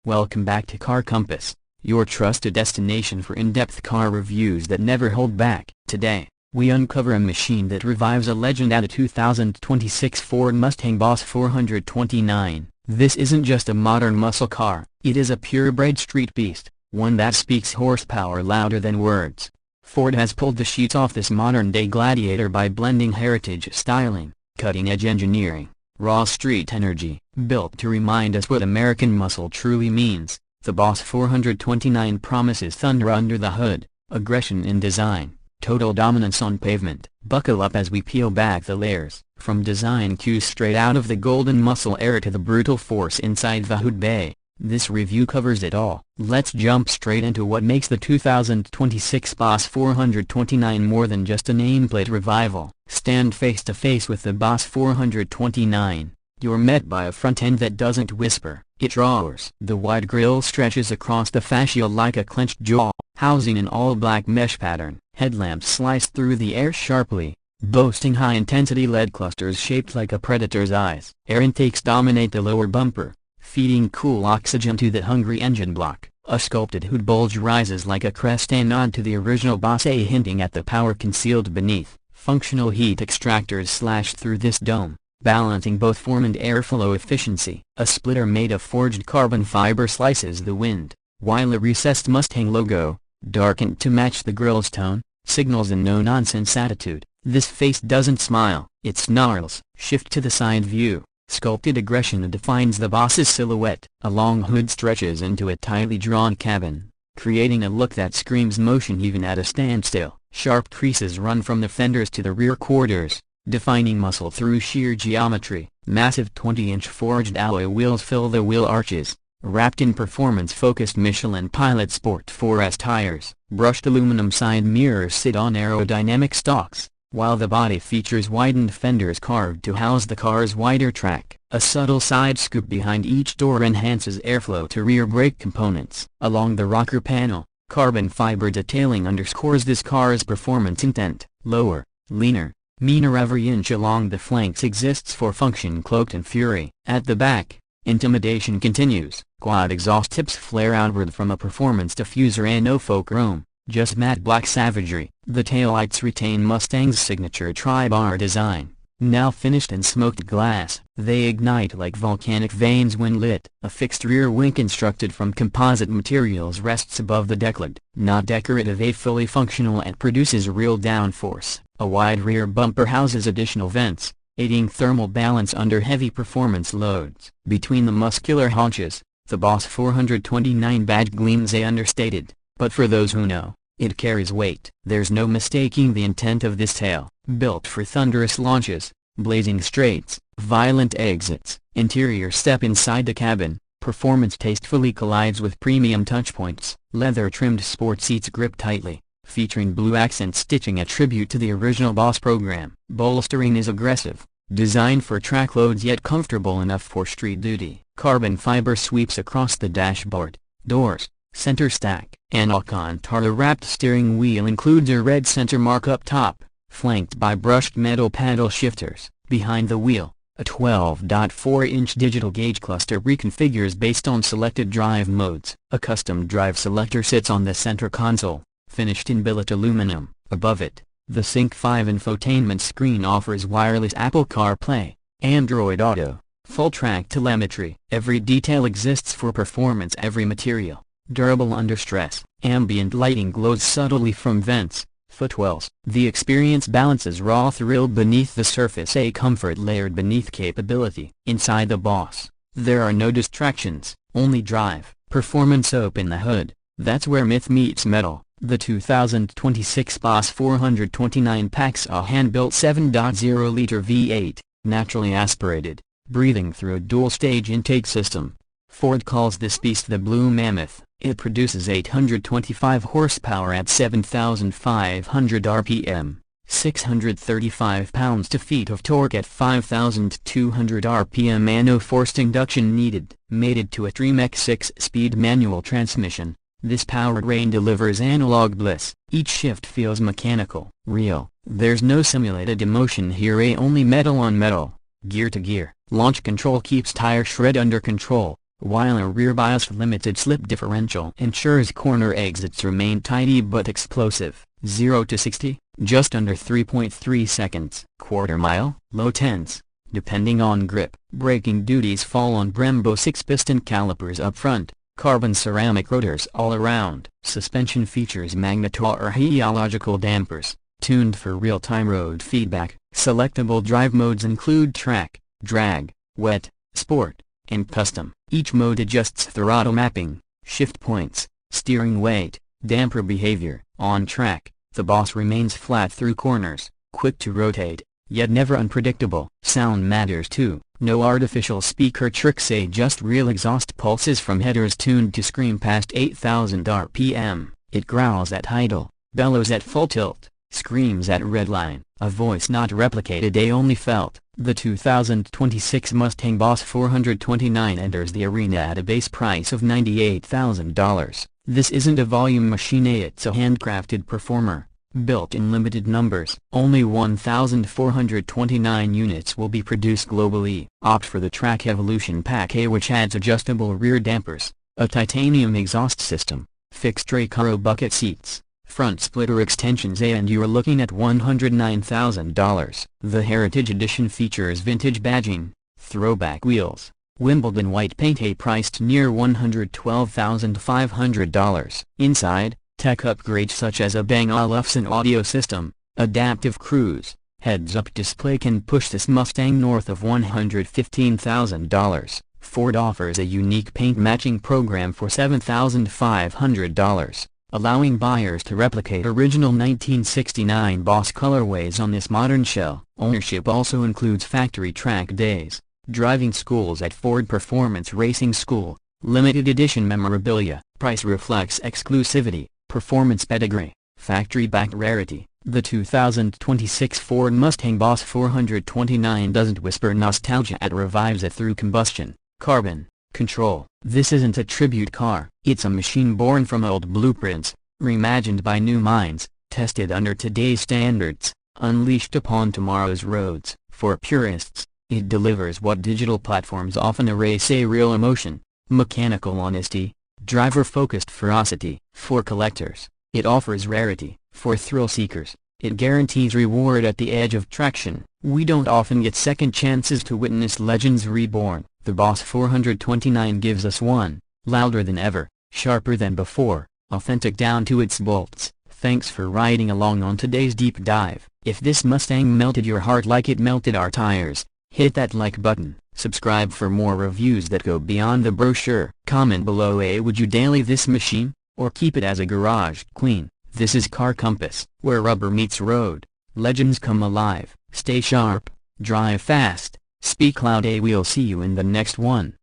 Welcome back to Car Compass, your trusted destination for in-depth car reviews that never hold back. Today, we uncover a machine that revives a legend at a 2026 Ford Mustang Boss 429. This isn't just a modern muscle car, it is a purebred street beast, one that speaks horsepower louder than words. Ford has pulled the sheets off this modern-day gladiator by blending heritage styling, cutting-edge engineering, raw street energy. Built to remind us what American muscle truly means, the Boss 429 promises thunder under the hood, aggression in design, total dominance on pavement. Buckle up as we peel back the layers, from design cues straight out of the golden muscle era to the brutal force inside the hood bay. This review covers it all. Let's jump straight into what makes the 2026 Boss 429 more than just a nameplate revival. Stand face to face with the Boss 429. You're met by a front end that doesn't whisper, it roars. The wide grille stretches across the fascia like a clenched jaw, housing an all-black mesh pattern. Headlamps slice through the air sharply, boasting high-intensity LED clusters shaped like a predator's eyes. Air intakes dominate the lower bumper, feeding cool oxygen to the hungry engine block. A sculpted hood bulge rises like a crest, a nod to the original Boss A, hinting at the power concealed beneath. Functional heat extractors slash through this dome, balancing both form and airflow efficiency. A splitter made of forged carbon fiber slices the wind, while a recessed Mustang logo, darkened to match the grille's tone, signals a no-nonsense attitude. This face doesn't smile, it snarls. Shift to the side view. Sculpted aggression defines the Boss's silhouette. A long hood stretches into a tightly drawn cabin, creating a look that screams motion even at a standstill. Sharp creases run from the fenders to the rear quarters, defining muscle through sheer geometry. Massive 20-inch forged alloy wheels fill the wheel arches, wrapped in performance-focused Michelin Pilot Sport 4S tires. Brushed aluminum side mirrors sit on aerodynamic stalks, while the body features widened fenders carved to house the car's wider track. A subtle side scoop behind each door enhances airflow to rear brake components. Along the rocker panel, carbon fiber detailing underscores this car's performance intent. Lower, leaner, meaner every inch along the flanks exists for function cloaked in fury. At the back, intimidation continues. Quad exhaust tips flare outward from a performance diffuser and no faux chrome, just matte black savagery. The taillights retain Mustang's signature tri-bar design, now finished in smoked glass. They ignite like volcanic veins when lit. A fixed rear wing constructed from composite materials rests above the decklid. Not decorative, a fully functional and produces real downforce. A wide rear bumper houses additional vents, aiding thermal balance under heavy performance loads. Between the muscular haunches, the Boss 429 badge gleams understated, but for those who know, it carries weight. There's no mistaking the intent of this tail. Built for thunderous launches, blazing straights, violent exits. Interior step inside the cabin, performance tastefully collides with premium touchpoints. Leather-trimmed sport seats grip tightly, featuring blue accent stitching, a tribute to the original Boss program. Bolstering is aggressive, designed for track loads yet comfortable enough for street duty. Carbon fiber sweeps across the dashboard, doors, center stack. An Alcantara-wrapped steering wheel includes a red center mark up top, flanked by brushed metal paddle shifters. Behind the wheel, a 12.4-inch digital gauge cluster reconfigures based on selected drive modes. A custom drive selector sits on the center console, finished in billet aluminum. Above it, the Sync 5 infotainment screen offers wireless Apple CarPlay, Android Auto, full track telemetry. Every detail exists for performance, every material durable under stress. Ambient lighting glows subtly from vents, footwells. The experience balances raw thrill beneath the surface, a comfort layered beneath capability. Inside the Boss, there are no distractions, only drive. Performance open the hood, that's where myth meets metal. The 2026 Boss 429 packs a hand-built 7.0-liter V8, naturally aspirated, breathing through a dual-stage intake system. Ford calls this beast the Blue Mammoth. It produces 825 horsepower at 7,500 RPM, 635 pounds-to-feet of torque at 5,200 RPM, and no forced induction needed. Mated to a Dream 6-speed manual transmission, this powertrain delivers analog bliss. Each shift feels mechanical, real. There's no simulated emotion here, only metal on metal. Gear to gear. Launch control keeps tire shred under control, while a rear bias limited slip differential ensures corner exits remain tidy but explosive. 0 to 60, just under 3.3 seconds. Quarter mile, low tens. Depending on grip, braking duties fall on Brembo 6-piston calipers up front, carbon ceramic rotors all around. Suspension features magnetoheliological dampers, tuned for real-time road feedback. Selectable drive modes include track, drag, wet, sport, and custom. Each mode adjusts throttle mapping, shift points, steering weight, damper behavior. On track, the Boss remains flat through corners, quick to rotate, yet never unpredictable. Sound matters too. No artificial speaker tricks, just real exhaust pulses from headers tuned to scream past 8,000 RPM. It growls at idle, bellows at full tilt, screams at redline, a voice not replicated, only felt. The 2026 Mustang Boss 429 enters the arena at a base price of $98,000. This isn't a volume machine, it's a handcrafted performer, built in limited numbers. Only 1,429 units will be produced globally. Opt for the Track Evolution Pack A, which adds adjustable rear dampers, a titanium exhaust system, fixed Recaro bucket seats, front splitter extensions, and you're looking at $109,000. The Heritage Edition features vintage badging, throwback wheels, Wimbledon white paint, priced near $112,500. Inside, tech upgrades such as a Bang & Olufsen audio system, adaptive cruise, heads-up display can push this Mustang north of $115,000. Ford offers a unique paint matching program for $7,500, allowing buyers to replicate original 1969 Boss colorways on this modern shell. Ownership also includes factory track days, driving schools at Ford Performance Racing School, limited edition memorabilia. Price reflects exclusivity, performance pedigree, factory-backed rarity. The 2026 Ford Mustang Boss 429 doesn't whisper nostalgia, it revives it through combustion, carbon, control. This isn't a tribute car, it's a machine born from old blueprints, reimagined by new minds, tested under today's standards, unleashed upon tomorrow's roads. For purists, it delivers what digital platforms often erase: a real emotion, mechanical honesty, driver-focused ferocity. For collectors, it offers rarity. For thrill seekers, it guarantees reward at the edge of traction. We don't often get second chances to witness legends reborn. The Boss 429 gives us one, louder than ever, sharper than before, authentic down to its bolts. Thanks for riding along on today's deep dive. If this Mustang melted your heart like it melted our tires, hit that like button. Subscribe for more reviews that go beyond the brochure. Comment below, would you daily this machine, or keep it as a garage queen? This is Car Compass, where rubber meets road. Legends come alive. Stay sharp, drive fast, speak loud. We'll see you in the next one.